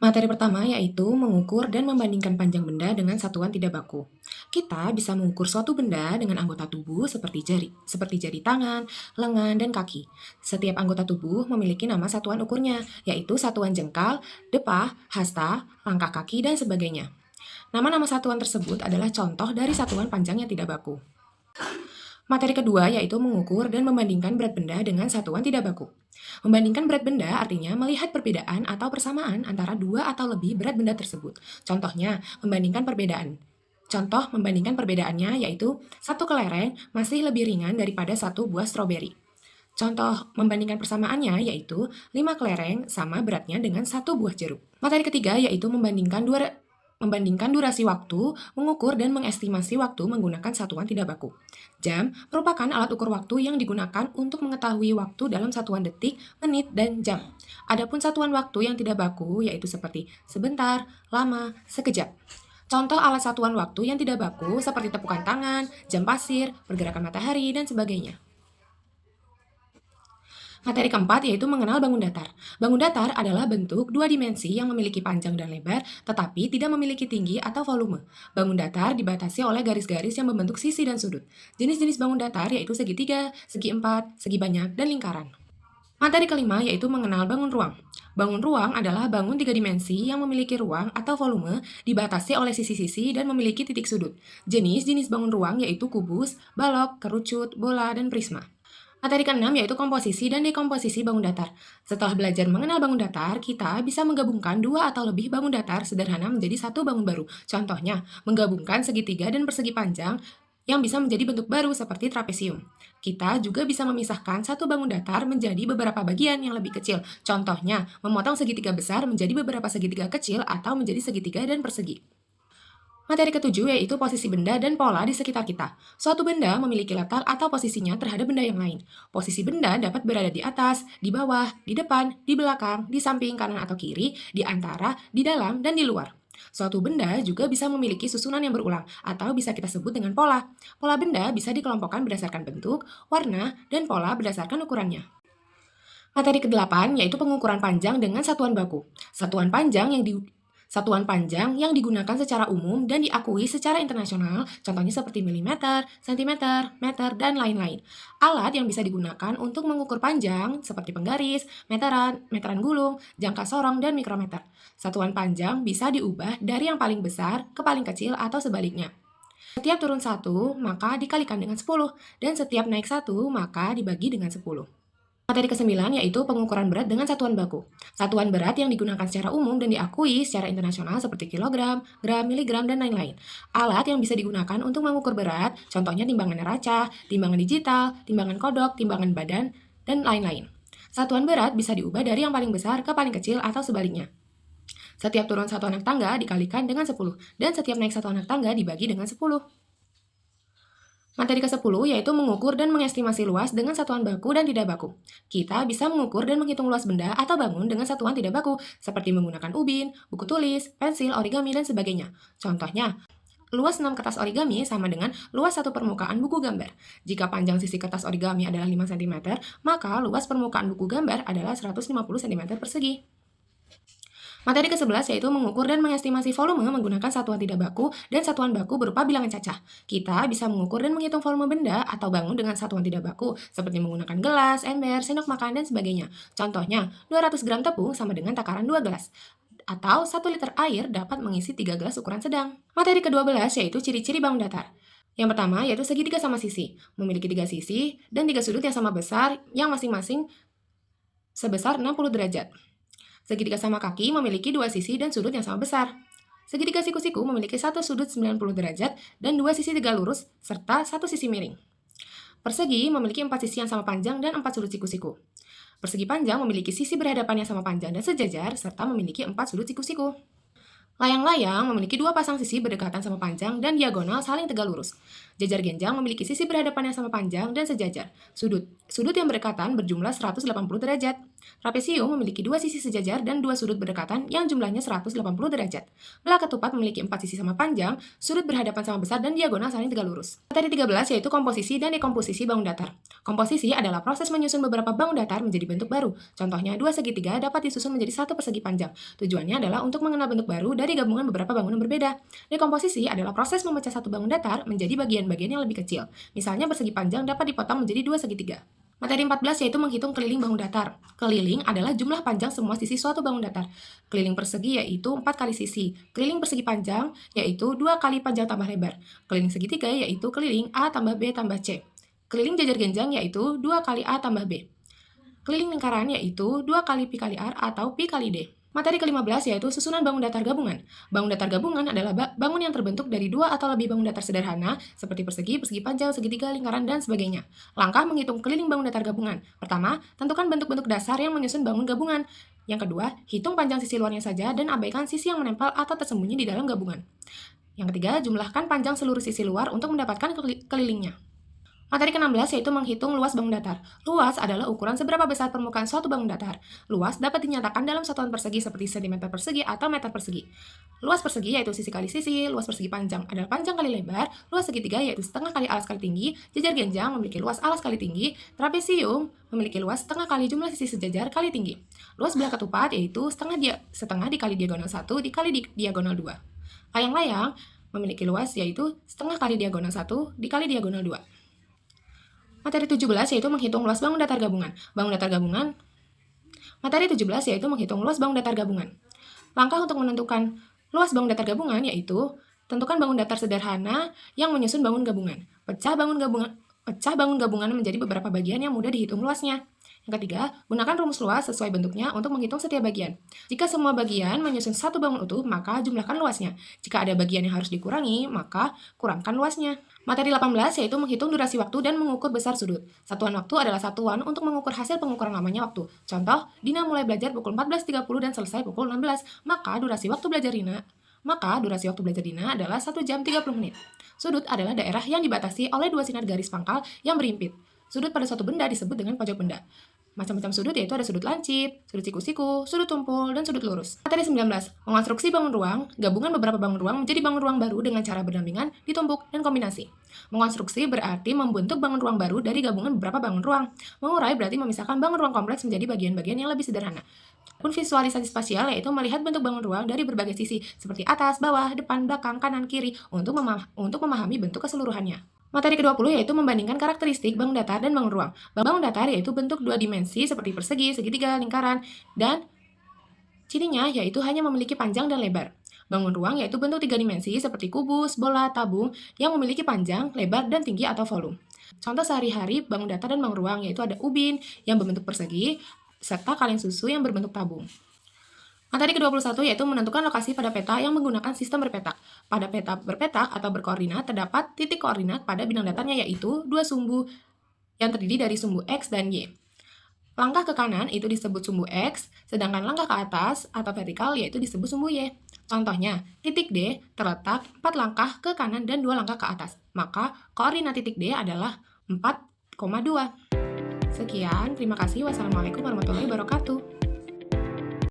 Materi pertama yaitu mengukur dan membandingkan panjang benda dengan satuan tidak baku. Kita bisa mengukur suatu benda dengan anggota tubuh seperti jari tangan, lengan, dan kaki. Setiap anggota tubuh memiliki nama satuan ukurnya, yaitu satuan jengkal, depah, hasta, langkah kaki, dan sebagainya. Nama-nama satuan tersebut adalah contoh dari satuan panjang yang tidak baku. Materi kedua yaitu mengukur dan membandingkan berat benda dengan satuan tidak baku. Membandingkan berat benda artinya melihat perbedaan atau persamaan antara dua atau lebih berat benda tersebut. Contohnya, membandingkan perbedaan. Contoh membandingkan perbedaannya yaitu satu kelereng masih lebih ringan daripada satu buah stroberi. Contoh membandingkan persamaannya yaitu 5 kelereng sama beratnya dengan satu buah jeruk. Materi ketiga yaitu membandingkan durasi waktu, mengukur dan mengestimasi waktu menggunakan satuan tidak baku. Jam merupakan alat ukur waktu yang digunakan untuk mengetahui waktu dalam satuan detik, menit, dan jam. Adapun satuan waktu yang tidak baku yaitu seperti sebentar, lama, sekejap. Contoh alat satuan waktu yang tidak baku seperti tepukan tangan, jam pasir, pergerakan matahari, dan sebagainya. Materi keempat yaitu mengenal bangun datar. Bangun datar adalah bentuk dua dimensi yang memiliki panjang dan lebar, tetapi tidak memiliki tinggi atau volume. Bangun datar dibatasi oleh garis-garis yang membentuk sisi dan sudut. Jenis-jenis bangun datar yaitu segitiga, segi empat, segi banyak, dan lingkaran. Materi kelima yaitu mengenal bangun ruang. Bangun ruang adalah bangun tiga dimensi yang memiliki ruang atau volume dibatasi oleh sisi-sisi dan memiliki titik sudut. Jenis-jenis bangun ruang yaitu kubus, balok, kerucut, bola, dan prisma. Materi keenam yaitu komposisi dan dekomposisi bangun datar. Setelah belajar mengenal bangun datar, kita bisa menggabungkan dua atau lebih bangun datar sederhana menjadi satu bangun baru. Contohnya, menggabungkan segitiga dan persegi panjang yang bisa menjadi bentuk baru seperti trapesium. Kita juga bisa memisahkan satu bangun datar menjadi beberapa bagian yang lebih kecil. Contohnya, memotong segitiga besar menjadi beberapa segitiga kecil atau menjadi segitiga dan persegi. Materi ketujuh yaitu posisi benda dan pola di sekitar kita. Suatu benda memiliki letak atau posisinya terhadap benda yang lain. Posisi benda dapat berada di atas, di bawah, di depan, di belakang, di samping kanan atau kiri, di antara, di dalam, dan di luar. Suatu benda juga bisa memiliki susunan yang berulang atau bisa kita sebut dengan pola. Pola benda bisa dikelompokkan berdasarkan bentuk, warna, dan pola berdasarkan ukurannya. Materi ke-8 yaitu pengukuran panjang dengan satuan baku. Satuan panjang yang digunakan secara umum dan diakui secara internasional, contohnya seperti milimeter, sentimeter, meter, dan lain-lain. Alat yang bisa digunakan untuk mengukur panjang seperti penggaris, meteran, meteran gulung, jangka sorong, dan mikrometer. Satuan panjang bisa diubah dari yang paling besar ke paling kecil atau sebaliknya. Setiap turun 1, maka dikalikan dengan 10, dan setiap naik 1, maka dibagi dengan 10. Materi ke-9 yaitu pengukuran berat dengan satuan baku. Satuan berat yang digunakan secara umum dan diakui secara internasional seperti kilogram, gram, miligram, dan lain-lain. Alat yang bisa digunakan untuk mengukur berat, contohnya timbangan neraca, timbangan digital, timbangan kodok, timbangan badan, dan lain-lain. Satuan berat bisa diubah dari yang paling besar ke paling kecil atau sebaliknya. Setiap turun satu anak tangga dikalikan dengan 10, dan setiap naik satu anak tangga dibagi dengan 10. Materi ke-10 yaitu mengukur dan mengestimasi luas dengan satuan baku dan tidak baku. Kita bisa mengukur dan menghitung luas benda atau bangun dengan satuan tidak baku, seperti menggunakan ubin, buku tulis, pensil, origami, dan sebagainya. Contohnya, luas 6 kertas origami sama dengan luas satu permukaan buku gambar. Jika panjang sisi kertas origami adalah 5 cm, maka luas permukaan buku gambar adalah 150 cm persegi. Materi ke-11 yaitu mengukur dan mengestimasi volume menggunakan satuan tidak baku dan satuan baku berupa bilangan cacah. Kita bisa mengukur dan menghitung volume benda atau bangun dengan satuan tidak baku, seperti menggunakan gelas, ember, sendok makan, dan sebagainya. Contohnya, 200 gram tepung sama dengan takaran 2 gelas. Atau 1 liter air dapat mengisi 3 gelas ukuran sedang. Materi ke-12 yaitu ciri-ciri bangun datar. Yang pertama yaitu segitiga sama sisi, memiliki 3 sisi dan 3 sudut yang sama besar yang masing-masing sebesar 60 derajat. Segitiga sama kaki memiliki 2 sisi dan sudut yang sama besar. Segitiga siku-siku memiliki 1 sudut 90 derajat dan 2 sisi tegak lurus serta 1 sisi miring. Persegi memiliki 4 sisi yang sama panjang dan 4 sudut siku-siku. Persegi panjang memiliki sisi berhadapan yang sama panjang dan sejajar serta memiliki 4 sudut siku-siku. Layang-layang memiliki 2 pasang sisi berdekatan sama panjang dan diagonal saling tegak lurus. Jajar genjang memiliki sisi berhadapan yang sama panjang dan sejajar. Sudut yang berdekatan berjumlah 180 derajat. Trapesium memiliki dua sisi sejajar dan dua sudut berdekatan yang jumlahnya 180 derajat. Belah ketupat memiliki empat sisi sama panjang, sudut berhadapan sama besar dan diagonal saling tegak lurus. Materi 13 yaitu komposisi dan dekomposisi bangun datar. Komposisi adalah proses menyusun beberapa bangun datar menjadi bentuk baru. Contohnya, dua segitiga dapat disusun menjadi satu persegi panjang. Tujuannya adalah untuk mengenal bentuk baru dari gabungan beberapa bangunan berbeda. Dekomposisi adalah proses memecah satu bangun datar menjadi bagian-bagian yang lebih kecil. Misalnya persegi panjang dapat dipotong menjadi dua segitiga. Materi 14 yaitu menghitung keliling bangun datar. Keliling adalah jumlah panjang semua sisi suatu bangun datar. Keliling persegi yaitu 4 kali sisi. Keliling persegi panjang yaitu 2 kali panjang tambah lebar. Keliling segitiga yaitu keliling A tambah B tambah C. Keliling jajar genjang yaitu 2 kali A tambah B. Keliling lingkaran yaitu 2 kali pi kali R atau pi kali D. Materi ke-15 yaitu susunan bangun datar gabungan. Bangun datar gabungan adalah bangun yang terbentuk dari dua atau lebih bangun datar sederhana, seperti persegi, persegi panjang, segitiga, lingkaran, dan sebagainya. Langkah menghitung keliling bangun datar gabungan. Pertama, tentukan bentuk-bentuk dasar yang menyusun bangun gabungan. Yang kedua, hitung panjang sisi luarnya saja dan abaikan sisi yang menempel atau tersembunyi di dalam gabungan. Yang ketiga, jumlahkan panjang seluruh sisi luar untuk mendapatkan kelilingnya. Materi ke-16 yaitu menghitung luas bangun datar. Luas adalah ukuran seberapa besar permukaan suatu bangun datar. Luas dapat dinyatakan dalam satuan persegi seperti cm persegi atau meter persegi. Luas persegi yaitu sisi kali sisi, luas persegi panjang adalah panjang kali lebar, luas segitiga yaitu setengah kali alas kali tinggi, jajar genjang memiliki luas alas kali tinggi, trapesium memiliki luas setengah kali jumlah sisi sejajar kali tinggi. Luas belah ketupat yaitu setengah dikali diagonal 1 dikali diagonal 2. Layang-layang memiliki luas yaitu setengah kali diagonal 1 dikali diagonal 2. Materi 17 yaitu menghitung luas bangun datar gabungan. Materi 17 yaitu menghitung luas bangun datar gabungan. Langkah untuk menentukan luas bangun datar gabungan yaitu tentukan bangun datar sederhana yang menyusun bangun gabungan. Pecah bangun gabungan menjadi beberapa bagian yang mudah dihitung luasnya. Yang ketiga, gunakan rumus luas sesuai bentuknya untuk menghitung setiap bagian. Jika semua bagian menyusun satu bangun utuh, maka jumlahkan luasnya. Jika ada bagian yang harus dikurangi, maka kurangkan luasnya. Materi 18 yaitu menghitung durasi waktu dan mengukur besar sudut. Satuan waktu adalah satuan untuk mengukur hasil pengukuran lamanya waktu. Contoh, Dina mulai belajar pukul 14.30 dan selesai pukul 16. Maka durasi waktu belajar Dina adalah 1 jam 30 menit. Sudut adalah daerah yang dibatasi oleh dua sinar garis pangkal yang berimpit. Sudut pada suatu benda disebut dengan pojok benda. Macam-macam sudut yaitu ada sudut lancip, sudut siku-siku, sudut tumpul, dan sudut lurus. Materi 19. Mengonstruksi bangun ruang, gabungan beberapa bangun ruang menjadi bangun ruang baru dengan cara berdampingan, ditumpuk, dan kombinasi. Mengonstruksi berarti membentuk bangun ruang baru dari gabungan beberapa bangun ruang. Mengurai berarti memisahkan bangun ruang kompleks menjadi bagian-bagian yang lebih sederhana. Pun visualisasi spasial yaitu melihat bentuk bangun ruang dari berbagai sisi, seperti atas, bawah, depan, belakang, kanan, kiri, untuk memahami bentuk keseluruhannya. Materi ke-20 yaitu membandingkan karakteristik bangun datar dan bangun ruang. Bangun datar yaitu bentuk dua dimensi seperti persegi, segitiga, lingkaran, dan cirinya yaitu hanya memiliki panjang dan lebar. Bangun ruang yaitu bentuk tiga dimensi seperti kubus, bola, tabung yang memiliki panjang, lebar, dan tinggi atau volume. Contoh sehari-hari bangun datar dan bangun ruang yaitu ada ubin yang berbentuk persegi, serta kaleng susu yang berbentuk tabung. Materi ke-21 yaitu menentukan lokasi pada peta yang menggunakan sistem berpetak. Pada peta berpetak atau berkoordinat terdapat titik koordinat pada bidang datarnya yaitu dua sumbu yang terdiri dari sumbu X dan Y. Langkah ke kanan itu disebut sumbu X, sedangkan langkah ke atas atau vertikal yaitu disebut sumbu Y. Contohnya, titik D terletak 4 langkah ke kanan dan 2 langkah ke atas. Maka, koordinat titik D adalah 4,2. Sekian, terima kasih. Wassalamualaikum warahmatullahi wabarakatuh.